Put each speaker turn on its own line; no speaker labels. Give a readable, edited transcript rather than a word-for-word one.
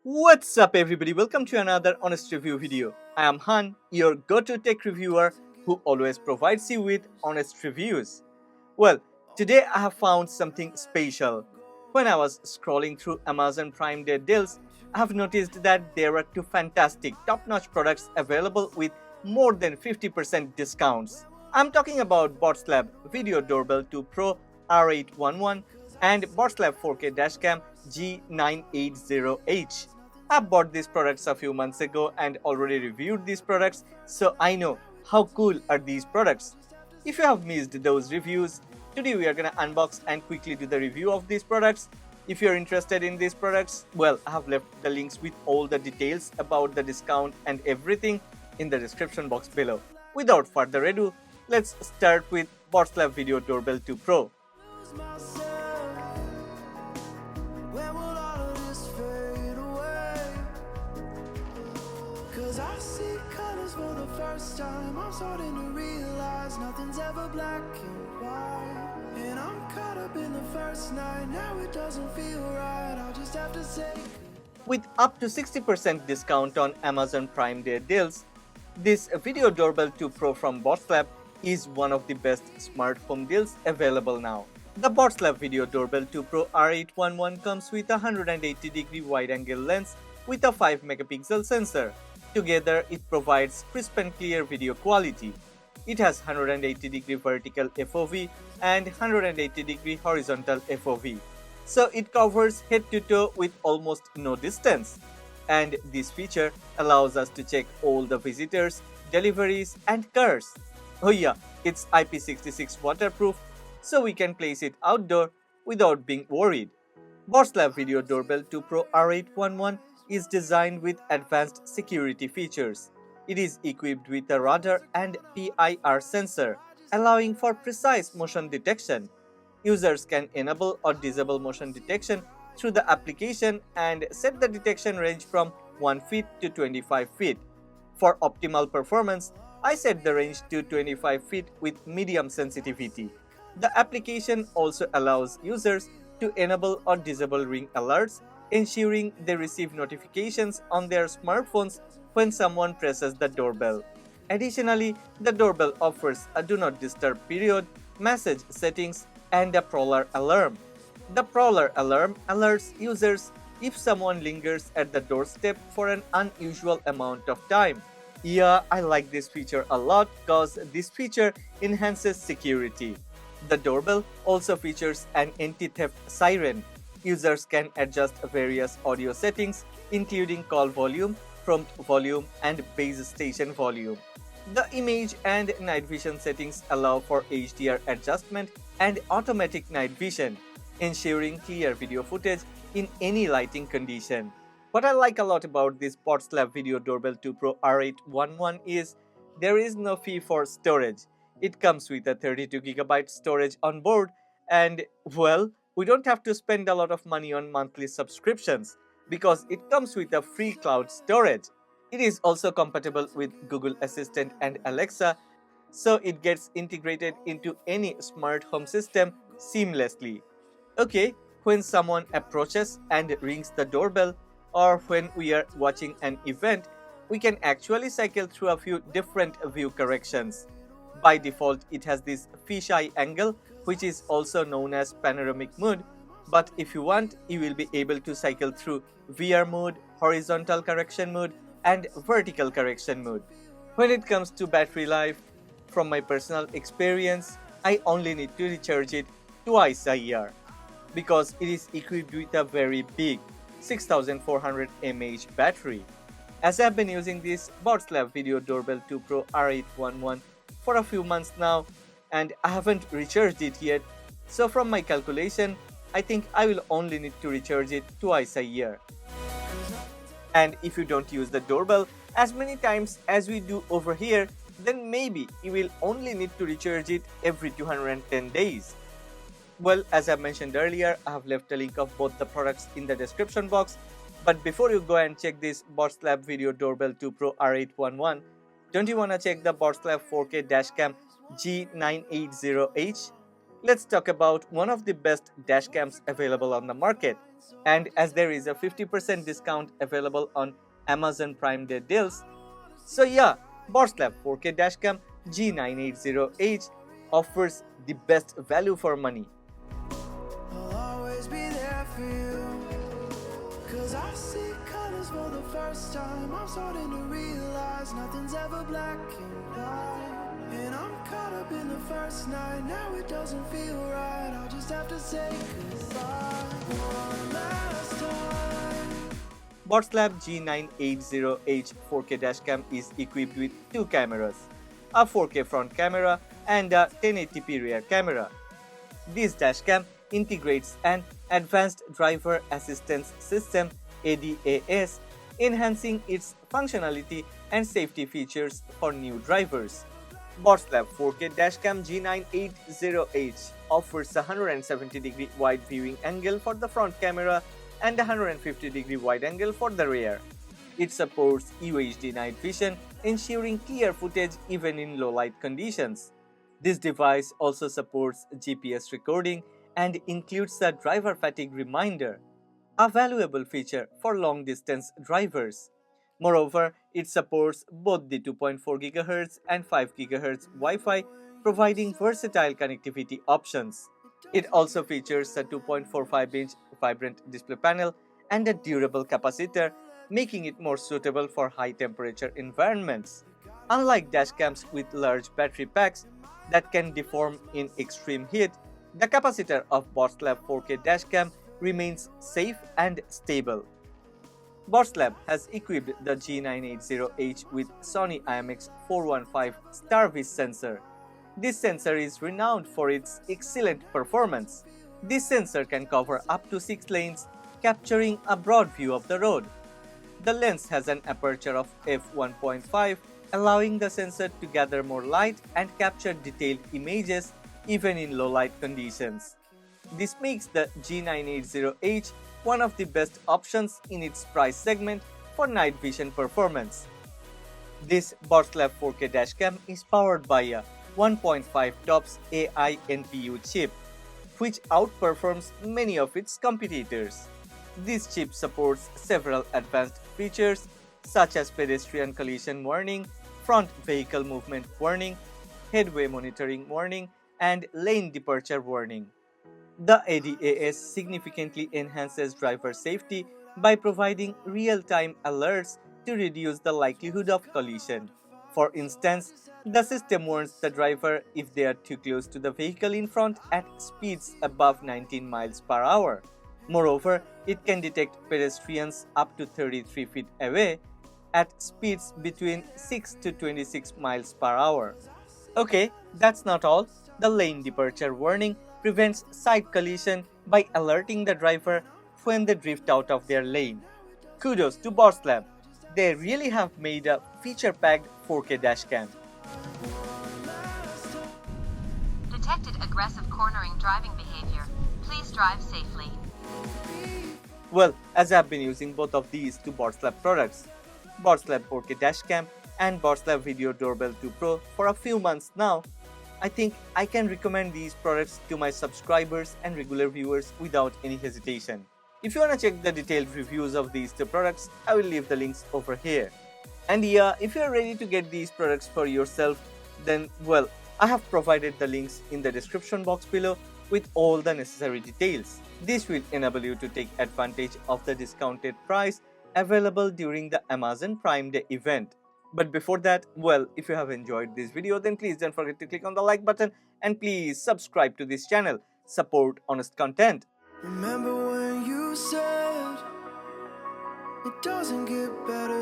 What's up everybody, welcome to another honest review video. I am Han, your go-to tech reviewer who always provides you with honest reviews. Well, today I have found something special. When I was scrolling through Amazon Prime Day deals, I have noticed that there are two fantastic top-notch products available with more than 50% discounts. I'm talking about Botslab Video Doorbell 2 Pro R811 and Botslab 4K Dashcam G980H. I bought these products a few months ago and already reviewed these products, so I know how cool are these products. If you have missed those reviews, today we are gonna unbox and quickly do the review of these products. If you're interested in these products, well, I have left the links with all the details about the discount and everything in the description box below. Without further ado, let's start with Botslab Video Doorbell 2 Pro.
When will all of this fade away? Cause I see colors for the first time. I'm starting to realize nothing's ever black and white. And I'm caught up in the first night. Now it doesn't feel right. I'll just have to say.
With up to 60% discount on Amazon Prime Day deals, this Video Doorbell 2 Pro from Botslab is one of the best smart home deals available now. The Botslab Video Doorbell 2 Pro R811 comes with a 180-degree wide-angle lens with a 5 megapixel sensor. Together, it provides crisp and clear video quality. It has 180-degree vertical FOV and 180-degree horizontal FOV. So it covers head to toe with almost no distance. And this feature allows us to check all the visitors, deliveries and cars. Oh yeah, it's IP66 waterproof, so we can place it outdoor without being worried. Botslab Video Doorbell 2 Pro R811 is designed with advanced security features. It is equipped with a radar and PIR sensor, allowing for precise motion detection. Users can enable or disable motion detection through the application and set the detection range from 1 feet to 25 feet. For optimal performance, I set the range to 25 feet with medium sensitivity. The application also allows users to enable or disable ring alerts, ensuring they receive notifications on their smartphones when someone presses the doorbell. Additionally, the doorbell offers a do not disturb period, message settings, and a prowler alarm. The prowler alarm alerts users if someone lingers at the doorstep for an unusual amount of time. Yeah, I like this feature a lot because this feature enhances security. The doorbell also features an anti-theft siren. Users can adjust various audio settings, including call volume, prompt volume, and base station volume. The image and night vision settings allow for HDR adjustment and automatic night vision, ensuring clear video footage in any lighting condition. What I like a lot about this Botslab Video Doorbell 2 Pro R811 is there is no fee for storage. It comes with a 32GB storage on board, and well, we don't have to spend a lot of money on monthly subscriptions because it comes with a free cloud storage. It is also compatible with Google Assistant and Alexa, so it gets integrated into any smart home system seamlessly. Okay, when someone approaches and rings the doorbell, or when we are watching an event, we can actually cycle through a few different view corrections. By default, it has this fisheye angle, which is also known as panoramic mode, but if you want, you will be able to cycle through VR mode, horizontal correction mode, and vertical correction mode. When it comes to battery life, from my personal experience, I only need to recharge it twice a year because it is equipped with a very big 6400 mAh battery. As I've been using this Botslab Video Doorbell 2 Pro R811 for a few months now and I haven't recharged it yet, so from my calculation, I think I will only need to recharge it twice a year. And if you don't use the doorbell as many times as we do over here, then maybe you will only need to recharge it every 210 days. Well, as I mentioned earlier, I have left a link of both the products in the description box. But before you go and check this Botslab Video Doorbell 2 Pro R811, don't you want to check the Botslab 4K Dashcam G980H? Let's talk about one of the best dashcams available on the market. And as there is a 50% discount available on Amazon Prime Day deals, so yeah, Botslab 4K Dashcam G980H offers the best value for money.
I'll always be there for you. Cause I see colors for the first time. I'm starting to realize nothing's ever black and white. And I'm caught up in the first night. Now it doesn't feel right. I'll just have to say goodbye one last time.
Botslab G980H 4K Dashcam is equipped with two cameras, a 4K front camera and a 1080p rear camera. This dashcam integrates an Advanced Driver Assistance System (ADAS), enhancing its functionality and safety features for new drivers. Botslab 4K Dashcam G980H offers a 170-degree wide viewing angle for the front camera and a 150-degree wide angle for the rear. It supports UHD night vision, ensuring clear footage even in low light conditions. This device also supports GPS recording and includes a driver fatigue reminder, a valuable feature for long-distance drivers. Moreover, it supports both the 2.4 GHz and 5 GHz Wi-Fi, providing versatile connectivity options. It also features a 2.45-inch vibrant display panel and a durable capacitor, making it more suitable for high-temperature environments. Unlike dashcams with large battery packs that can deform in extreme heat, the capacitor of Botslab 4K dashcam remains safe and stable. Botslab has equipped the G980H with Sony IMX415 StarVis sensor. This sensor is renowned for its excellent performance. This sensor can cover up to 6 lanes, capturing a broad view of the road. The lens has an aperture of f1.5, allowing the sensor to gather more light and capture detailed images even in low light conditions. This makes the G980H one of the best options in its price segment for night vision performance. This Botslab 4K dashcam is powered by a 1.5 TOPS AI NPU chip, which outperforms many of its competitors. This chip supports several advanced features such as pedestrian collision warning, front vehicle movement warning, headway monitoring warning, and lane departure warning. The ADAS significantly enhances driver safety by providing real-time alerts to reduce the likelihood of collision. For instance, the system warns the driver if they are too close to the vehicle in front at speeds above 19 miles per hour. Moreover, it can detect pedestrians up to 33 feet away at speeds between 6 to 26 miles per hour. Okay, that's not all. The lane departure warning prevents side collision by alerting the driver when they drift out of their lane. Kudos to Botslab. They really have made a feature-packed 4K dashcam.
Detected aggressive cornering driving behavior. Please drive safely.
Well, as I've been using both of these two Botslab products, Botslab 4K dashcam and Botslab Video Doorbell 2 Pro for a few months now, I think I can recommend these products to my subscribers and regular viewers without any hesitation. If you wanna check the detailed reviews of these two products, I will leave the links over here. And yeah, if you're ready to get these products for yourself, then well, I have provided the links in the description box below with all the necessary details. This will enable you to take advantage of the discounted price available during the Amazon Prime Day event. But before that, well, if you have enjoyed this video, then please don't forget to click on the like button and please subscribe to this channel. Support honest content.
Remember when you said it doesn't get better